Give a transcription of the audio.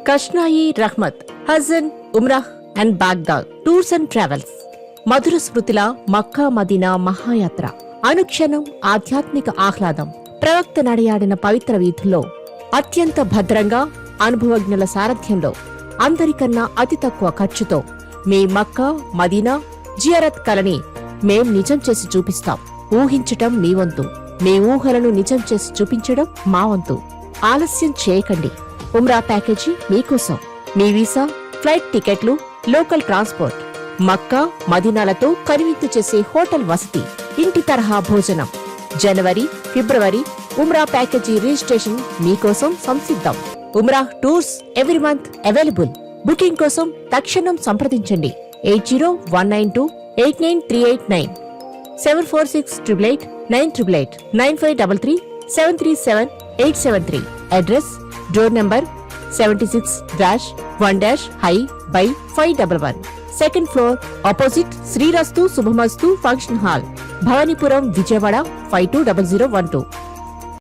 కష్నాయి రహ్మత్, హజన్, ఉమ్రాహ్ and Baghdad tours and travels. మధుర స్మృతిల మక్కా మదీనా మహాయాత్ర. అనుక్షణం ఆధ్యాత్మిక ఆహ్లాదం. ప్రవక్త నడయాడిన పవిత్ర వీధుల్లో అత్యంత భద్రంగా, అనుభవజ్ఞుల సారథ్యంలో, అందరికన్నా అతి తక్కువ ఖర్చుతో మీ మక్కా మదీనా జియారత్ కలని మేం నిజం చేసి చూపిస్తాం. ఊహించటం మీ వంతు, మీ ఊహలను నిజం చేసి చూపించడం మా వంతు. ఆలస్యం చేయకండి. ఉమ్రా ప్యాకేజీ మీకోసం. మీ వీసా, ఫ్లైట్ టికెట్లు, లోకల్ ట్రాన్స్పోర్ట్, మక్కా మదీనాలతో కనువిందు చేసే హోటల్ వసతి, ఇంటి తరహా భోజనం. జనవరి, ఫిబ్రవరి ఉమ్రా ప్యాకేజీ రిజిస్ట్రేషన్ మీకోసం సంసిద్ధం. ఉమ్రా tours every month available. Booking కోసం తక్షణం సంప్రదించండి. 8019289389 746888988 9533 737 address door number 76-1-High/511, second floor, opposite Srirastu Subhamastu function hall, Bhavanipuram, Vijayawada 520012.